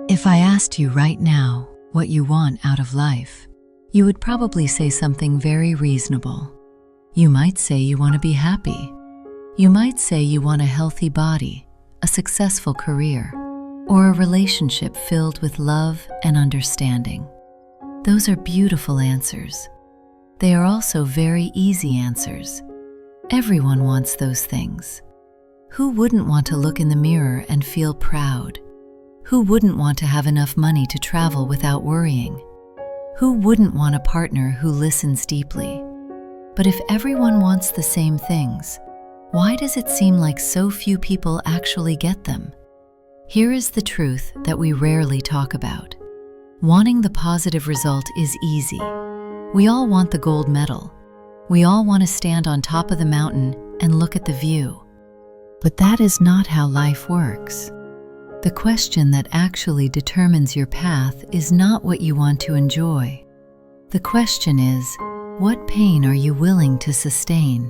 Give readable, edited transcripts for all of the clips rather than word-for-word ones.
If I asked you right now what you want out of life, you would probably say something very reasonable. You might say you want to be happy. You might say you want a healthy body, a successful career, or a relationship filled with love and understanding. Those are beautiful answers. They are also very easy answers. Everyone wants those things. Who wouldn't want to look in the mirror and feel proud? Who wouldn't want to have enough money to travel without worrying? Who wouldn't want a partner who listens deeply? But if everyone wants the same things, why does it seem like so few people actually get them? Here is the truth that we rarely talk about. Wanting the positive result is easy. We all want the gold medal. We all want to stand on top of the mountain and look at the view. But that is not how life works. The question that actually determines your path is not what you want to enjoy. The question is, what pain are you willing to sustain?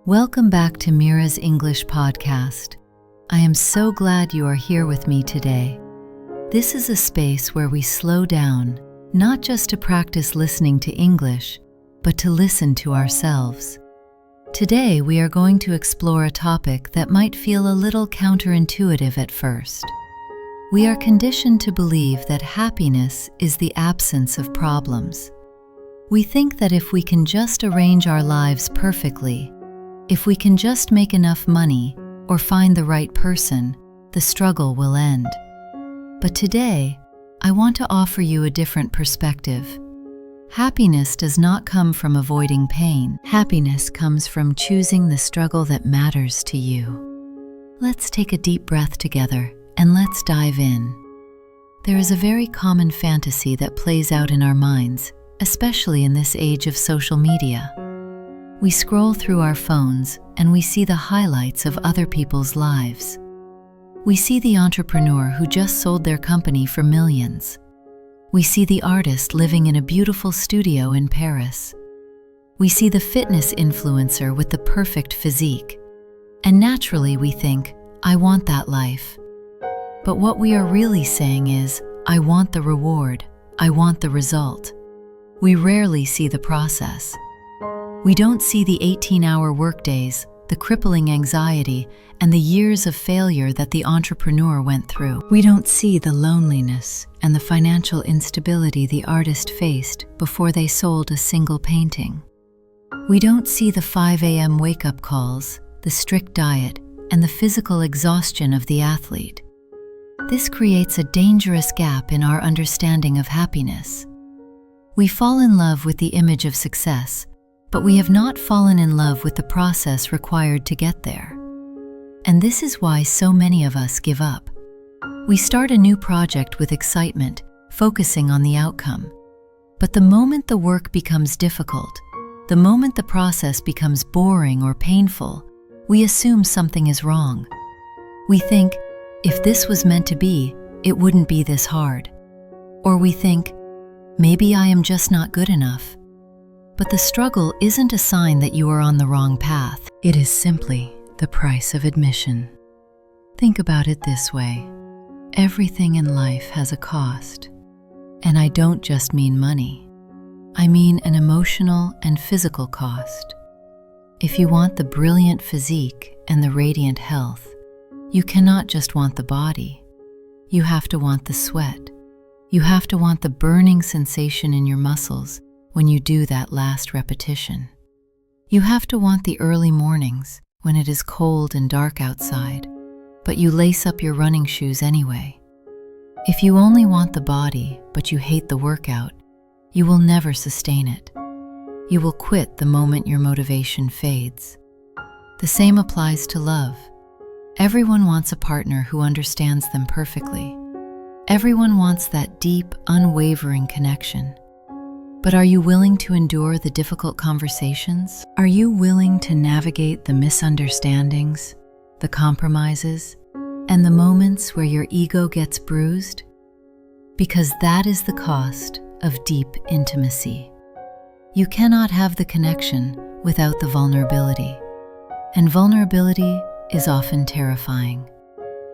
Welcome back to Mira's English podcast. I am so glad you are here with me today. This is a space where we slow down, not just to practice listening to English, but to listen to ourselves. Today, we are going to explore a topic that might feel a little counterintuitive at first. We are conditioned to believe that happiness is the absence of problems. We think that if we can just arrange our lives perfectly, if we can just make enough money or find the right person, the struggle will end. But today, I want to offer you a different perspective. Happiness does not come from avoiding pain. Happiness comes from choosing the struggle that matters to you. Let's take a deep breath together and let's dive in. There is a very common fantasy that plays out in our minds, especially in this age of social media. We scroll through our phones and we see the highlights of other people's lives. We see the entrepreneur who just sold their company for millions. We see the artist living in a beautiful studio in Paris. We see the fitness influencer with the perfect physique. And naturally we think, I want that life. But what we are really saying is, I want the reward, I want the result. We rarely see the process. We don't see the 18-hour workdays, the crippling anxiety, and the years of failure that the entrepreneur went through. We don't see the loneliness and the financial instability the artist faced before they sold a single painting. We don't see the 5 a.m. wake-up calls, the strict diet, and the physical exhaustion of the athlete. This creates a dangerous gap in our understanding of happiness. We fall in love with the image of success, but we have not fallen in love with the process required to get there. And this is why so many of us give up. We start a new project with excitement, focusing on the outcome. But the moment the work becomes difficult, the moment the process becomes boring or painful, we assume something is wrong. We think, if this was meant to be, it wouldn't be this hard. Or we think, maybe I am just not good enough. But the struggle isn't a sign that you are on the wrong path. It is simply the price of admission. Think about it this way. Everything in life has a cost. And I don't just mean money. I mean an emotional and physical cost. If you want the brilliant physique and the radiant health, you cannot just want the body. You have to want the sweat. You have to want the burning sensation in your muscles when you do that last repetition. You have to want the early mornings when it is cold and dark outside, but you lace up your running shoes anyway. If you only want the body, but you hate the workout, you will never sustain it. You will quit the moment your motivation fades. The same applies to love. Everyone wants a partner who understands them perfectly. Everyone wants that deep, unwavering connection. But are you willing to endure the difficult conversations? Are you willing to navigate the misunderstandings, the compromises, and the moments where your ego gets bruised? Because that is the cost of deep intimacy. You cannot have the connection without the vulnerability, and vulnerability is often terrifying.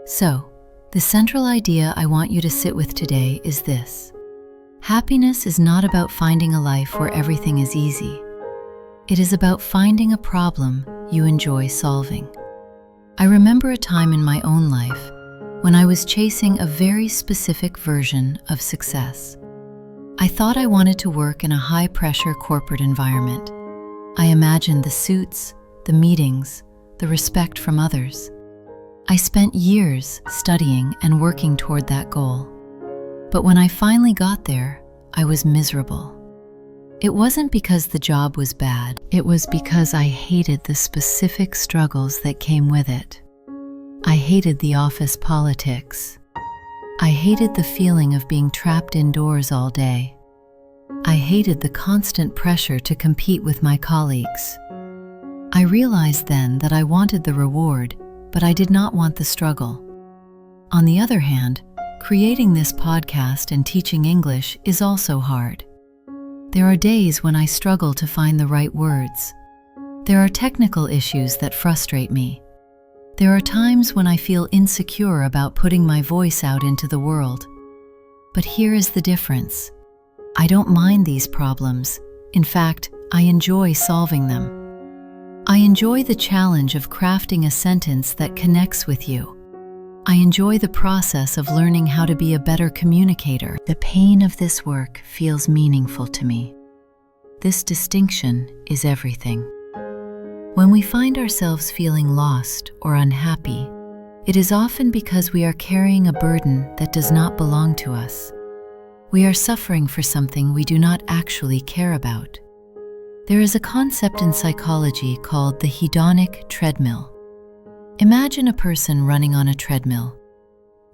So, The central idea I want you to sit with today is this. Happiness is not about finding a life where everything is easy. It is about finding a problem you enjoy solving. I remember a time in my own life when I was chasing a very specific version of success. I thought I wanted to work in a high-pressure corporate environment. I imagined the suits, the meetings, the respect from others. I spent years studying and working toward that goal. But when I finally got there, I was miserable. It wasn't because the job was bad. It was because I hated the specific struggles that came with it. I hated the office politics. I hated the feeling of being trapped indoors all day. I hated the constant pressure to compete with my colleagues. I realized then that I wanted the reward, but I did not want the struggle. On the other hand, creating this podcast and teaching English is also hard. There are days when I struggle to find the right words. There are technical issues that frustrate me. There are times when I feel insecure about putting my voice out into the world. But here is the difference. I don't mind these problems. In fact, I enjoy solving them. I enjoy the challenge of crafting a sentence that connects with you. I enjoy the process of learning how to be a better communicator. The pain of this work feels meaningful to me. This distinction is everything. When we find ourselves feeling lost or unhappy, it is often because we are carrying a burden that does not belong to us. We are suffering for something we do not actually care about. There is a concept in psychology called the Hedonic Treadmill. Imagine a person running on a treadmill.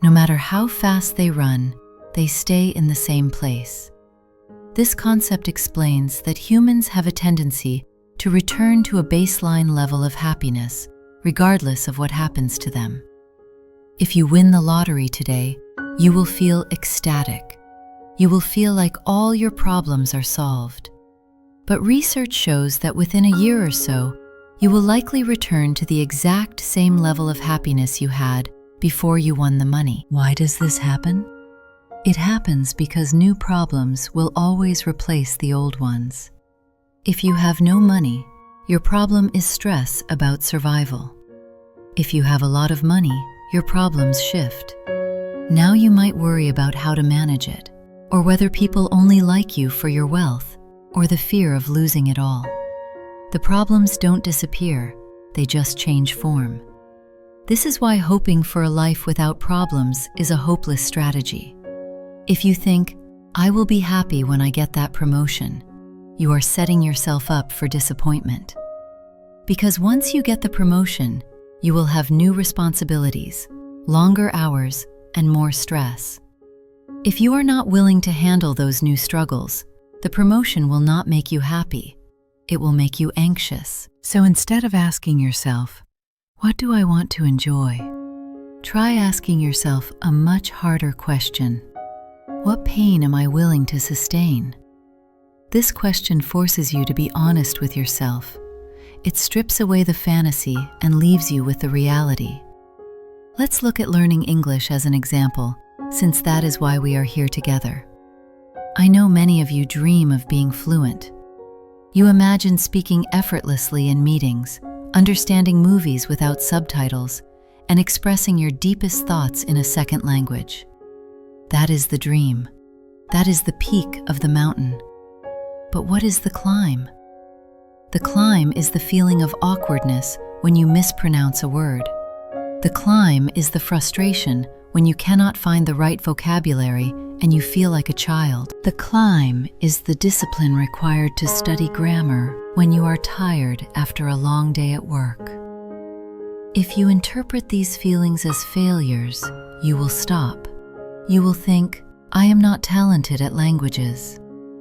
No matter how fast they run, they stay in the same place. This concept explains that humans have a tendency to return to a baseline level of happiness, regardless of what happens to them. If you win the lottery today, you will feel ecstatic. You will feel like all your problems are solved. But research shows that within a year or so, you will likely return to the exact same level of happiness you had before you won the money. Why does this happen? It happens because new problems will always replace the old ones. If you have no money, your problem is stress about survival. If you have a lot of money, your problems shift. Now you might worry about how to manage it, or whether people only like you for your wealth, or the fear of losing it all. The problems don't disappear, they just change form. This is why hoping for a life without problems is a hopeless strategy. If you think, I will be happy when I get that promotion, you are setting yourself up for disappointment. Because once you get the promotion, you will have new responsibilities, longer hours, and more stress. If you are not willing to handle those new struggles, the promotion will not make you happy. It will make you anxious. So instead of asking yourself, what do I want to enjoy? Try asking yourself a much harder question. What pain am I willing to sustain? This question forces you to be honest with yourself. It strips away the fantasy and leaves you with the reality. Let's look at learning English as an example, since that is why we are here together. I know many of you dream of being fluent. You imagine speaking effortlessly in meetings, understanding movies without subtitles, and expressing your deepest thoughts in a second language. That is the dream. That is the peak of the mountain. But what is the climb? The climb is the feeling of awkwardness when you mispronounce a word. The climb is the frustration when you cannot find the right vocabulary and you feel like a child. The climb is the discipline required to study grammar when you are tired after a long day at work. If you interpret these feelings as failures, you will stop. You will think, I am not talented at languages.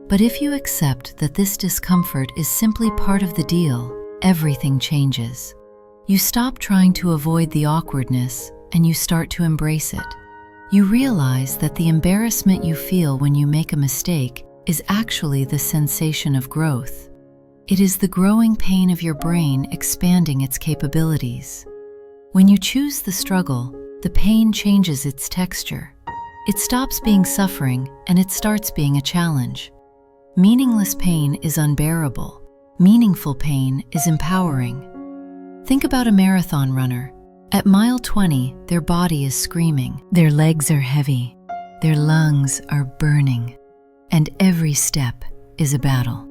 But if you accept that this discomfort is simply part of the deal, everything changes. You stop trying to avoid the awkwardness and you start to embrace it. You realize that the embarrassment you feel when you make a mistake is actually the sensation of growth. It is the growing pain of your brain expanding its capabilities. When you choose the struggle, the pain changes its texture. It stops being suffering and it starts being a challenge. Meaningless pain is unbearable. Meaningful pain is empowering. Think about a marathon runner. At mile 20, their body is screaming. Their legs are heavy. Their lungs are burning. And every step is a battle.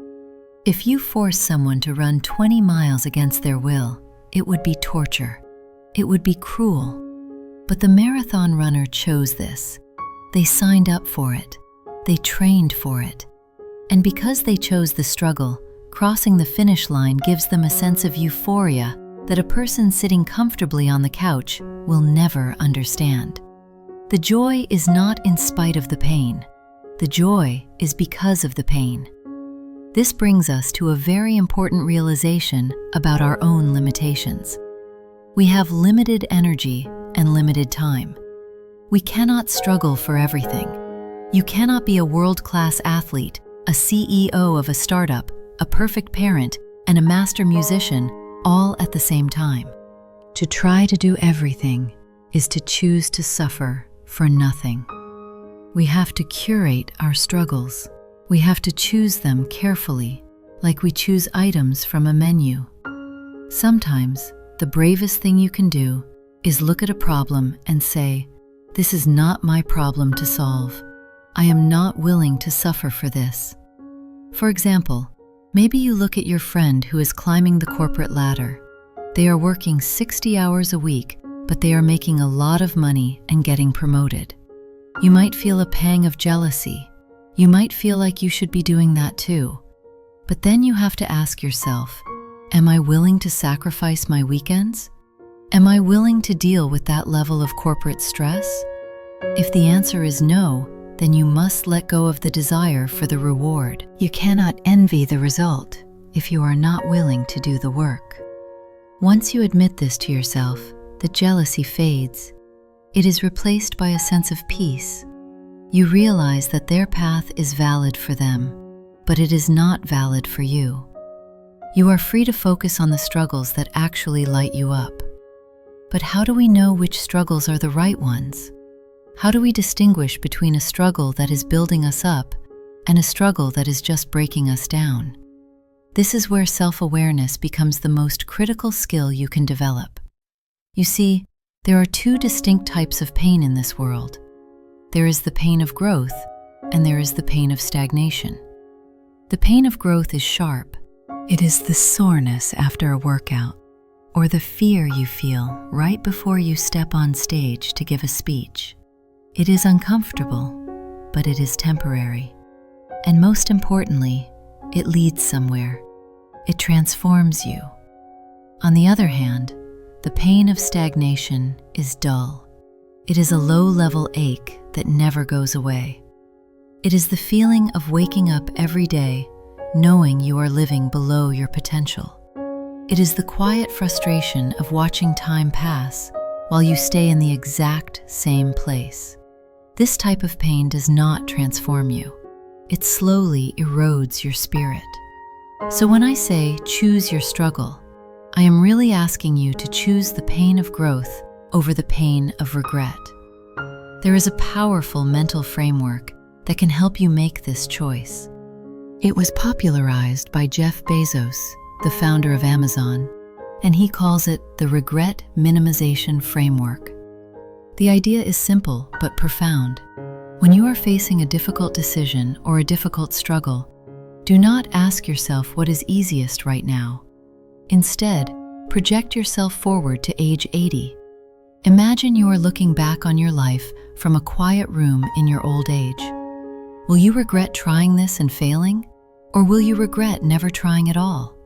If you force someone to run 20 miles against their will, it would be torture. It would be cruel. But the marathon runner chose this. They signed up for it. They trained for it. And because they chose the struggle, crossing the finish line gives them a sense of euphoria that a person sitting comfortably on the couch will never understand. The joy is not in spite of the pain. The joy is because of the pain. This brings us to a very important realization about our own limitations. We have limited energy and limited time. We cannot struggle for everything. You cannot be a world-class athlete, a CEO of a startup, a perfect parent, and a master musician all at the same time. To try to do everything is to choose to suffer for nothing. We have to curate our struggles. We have to choose them carefully, like we choose items from a menu. Sometimes, the bravest thing you can do is look at a problem and say, "This is not my problem to solve. I am not willing to suffer for this." For example, maybe you look at your friend who is climbing the corporate ladder. They are working 60 hours a week, but they are making a lot of money and getting promoted. You might feel a pang of jealousy. You might feel like you should be doing that too. But then you have to ask yourself, am I willing to sacrifice my weekends? Am I willing to deal with that level of corporate stress? If the answer is no, then you must let go of the desire for the reward. You cannot envy the result if you are not willing to do the work. Once you admit this to yourself, the jealousy fades. It is replaced by a sense of peace. You realize that their path is valid for them, but it is not valid for you. You are free to focus on the struggles that actually light you up. But how do we know which struggles are the right ones? How do we distinguish between a struggle that is building us up and a struggle that is just breaking us down? This is where self-awareness becomes the most critical skill you can develop. You see, there are two distinct types of pain in this world. There is the pain of growth, and there is the pain of stagnation. The pain of growth is sharp. It is the soreness after a workout, or the fear you feel right before you step on stage to give a speech. It is uncomfortable, but it is temporary. And most importantly, it leads somewhere. It transforms you. On the other hand, the pain of stagnation is dull. It is a low-level ache that never goes away. It is the feeling of waking up every day knowing you are living below your potential. It is the quiet frustration of watching time pass while you stay in the exact same place. This type of pain does not transform you. It slowly erodes your spirit. So when I say choose your struggle, I am really asking you to choose the pain of growth over the pain of regret. There is a powerful mental framework that can help you make this choice. It was popularized by Jeff Bezos, the founder of Amazon, and he calls it the regret minimization framework. The idea is simple but profound. When you are facing a difficult decision or a difficult struggle, do not ask yourself what is easiest right now. Instead, project yourself forward to age 80. Imagine you are looking back on your life from a quiet room in your old age. Will you regret trying this and failing? Or will you regret never trying at all?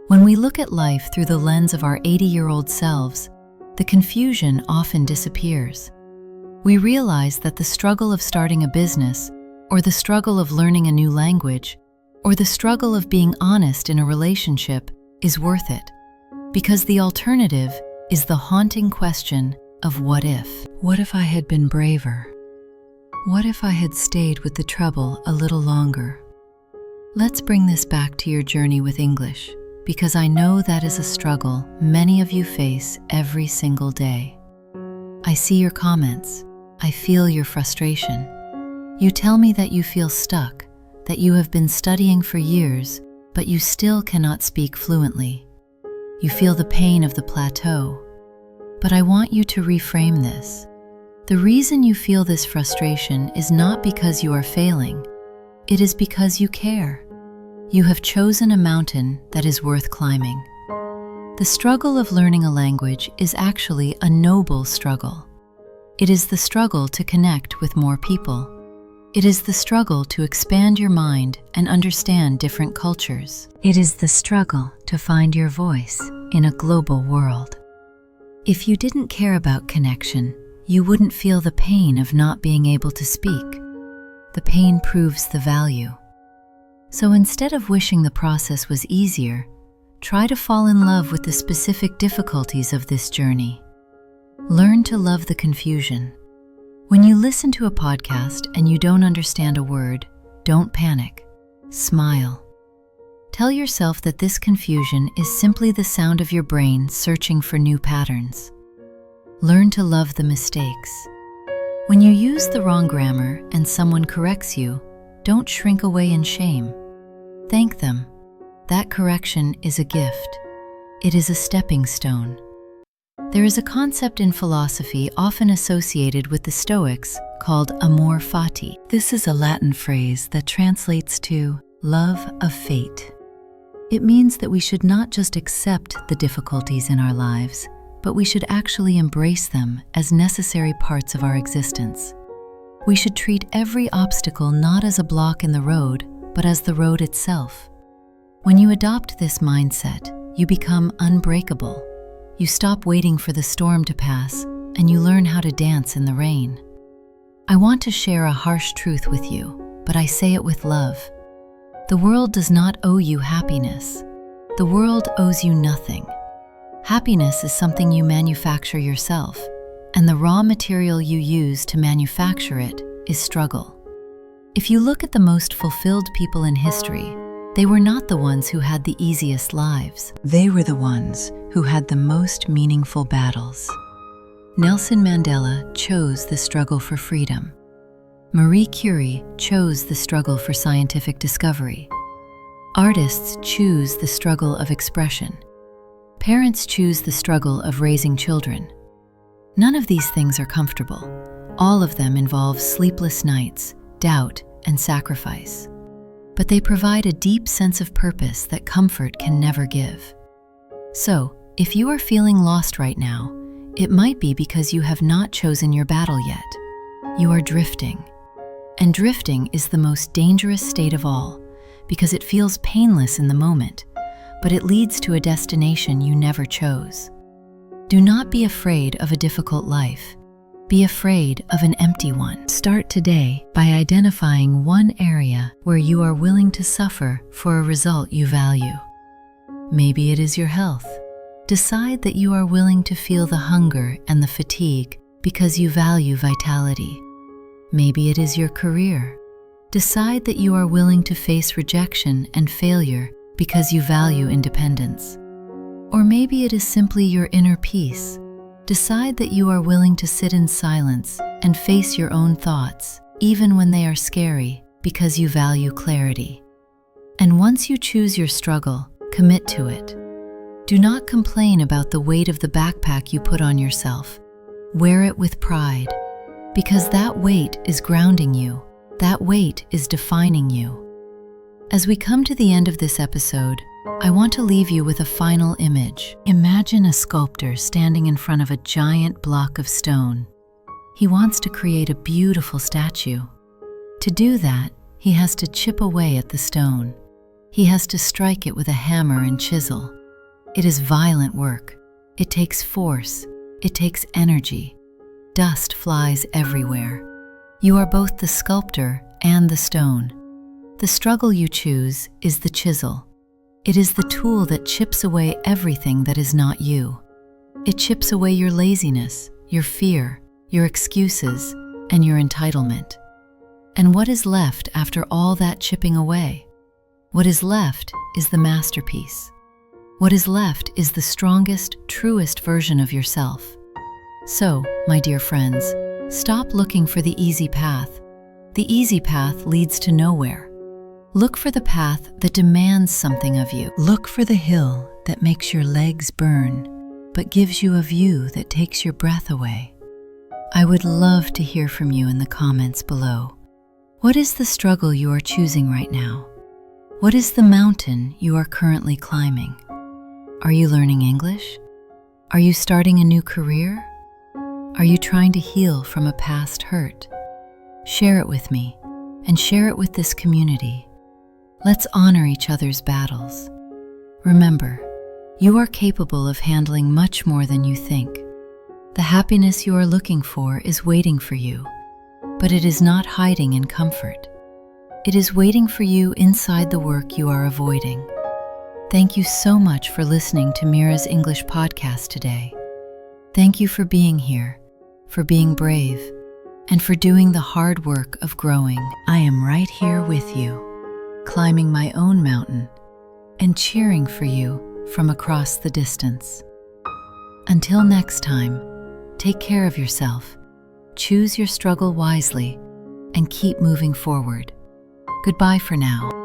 When we look at life through the lens of our 80-year-old selves, the confusion often disappears. We realize that the struggle of starting a business, or the struggle of learning a new language, or the struggle of being honest in a relationship is worth it, because the alternative is the haunting question of what if. What if I had been braver? What if I had stayed with the trouble a little longer? Let's bring this back to your journey with English, because I know that is a struggle many of you face every single day. I see your comments. I feel your frustration. You tell me that you feel stuck, that you have been studying for years, but you still cannot speak fluently. You feel the pain of the plateau. But I want you to reframe this. The reason you feel this frustration is not because you are failing. It is because you care. You have chosen a mountain that is worth climbing. The struggle of learning a language is actually a noble struggle. It is the struggle to connect with more people. It is the struggle to expand your mind and understand different cultures. It is the struggle to find your voice in a global world. If you didn't care about connection, you wouldn't feel the pain of not being able to speak. The pain proves the value. So instead of wishing the process was easier, try to fall in love with the specific difficulties of this journey. Learn to love the confusion. When you listen to a podcast and you don't understand a word, don't panic. Smile. Tell yourself that this confusion is simply the sound of your brain searching for new patterns. Learn to love the mistakes. When you use the wrong grammar and someone corrects you, don't shrink away in shame. Thank them. That correction is a gift. It is a stepping stone. There is a concept in philosophy often associated with the Stoics called amor fati. This is a Latin phrase that translates to love of fate. It means that we should not just accept the difficulties in our lives, but we should actually embrace them as necessary parts of our existence. We should treat every obstacle not as a block in the road, but as the road itself. When you adopt this mindset, you become unbreakable. You stop waiting for the storm to pass, and you learn how to dance in the rain. I want to share a harsh truth with you, but I say it with love. The world does not owe you happiness. The world owes you nothing. Happiness is something you manufacture yourself, and the raw material you use to manufacture it is struggle. If you look at the most fulfilled people in history, they were not the ones who had the easiest lives. They were the ones who had the most meaningful battles. Nelson Mandela chose the struggle for freedom. Marie Curie chose the struggle for scientific discovery. Artists choose the struggle of expression. Parents choose the struggle of raising children. None of these things are comfortable. All of them involve sleepless nights, doubt, and sacrifice. But they provide a deep sense of purpose that comfort can never give. So, if you are feeling lost right now, it might be because you have not chosen your battle yet. You are drifting. And drifting is the most dangerous state of all, because it feels painless in the moment, but it leads to a destination you never chose. Do not be afraid of a difficult life. Be afraid of an empty one. Start today by identifying one area where you are willing to suffer for a result you value. Maybe it is your health. Decide that you are willing to feel the hunger and the fatigue because you value vitality. Maybe it is your career. Decide that you are willing to face rejection and failure because you value independence. Or maybe it is simply your inner peace. Decide that you are willing to sit in silence and face your own thoughts, even when they are scary, because you value clarity. And once you choose your struggle, commit to it. Do not complain about the weight of the backpack you put on yourself. Wear it with pride, because that weight is grounding you. That weight is defining you. As we come to the end of this episode, I want to leave you with a final image. Imagine a sculptor standing in front of a giant block of stone. He wants to create a beautiful statue. To do that, he has to chip away at the stone. He has to strike it with a hammer and chisel. It is violent work. It takes force. It takes energy. Dust flies everywhere. You are both the sculptor and the stone. The struggle you choose is the chisel. It is the tool that chips away everything that is not you. It chips away your laziness, your fear, your excuses, and your entitlement. And what is left after all that chipping away? What is left is the masterpiece. What is left is the strongest, truest version of yourself. So, my dear friends, stop looking for the easy path. The easy path leads to nowhere. Look for the path that demands something of you. Look for the hill that makes your legs burn, but gives you a view that takes your breath away. I would love to hear from you in the comments below. What is the struggle you are choosing right now? What is the mountain you are currently climbing? Are you learning English? Are you starting a new career? Are you trying to heal from a past hurt? Share it with me, and share it with this community. Let's honor each other's battles. Remember, you are capable of handling much more than you think. The happiness you are looking for is waiting for you, but it is not hiding in comfort. It is waiting for you inside the work you are avoiding. Thank you so much for listening to Mira's English podcast today. Thank you for being here, for being brave, and for doing the hard work of growing. I am right here with you, climbing my own mountain and cheering for you from across the distance. Until next time, take care of yourself, choose your struggle wisely, and keep moving forward. Goodbye for now.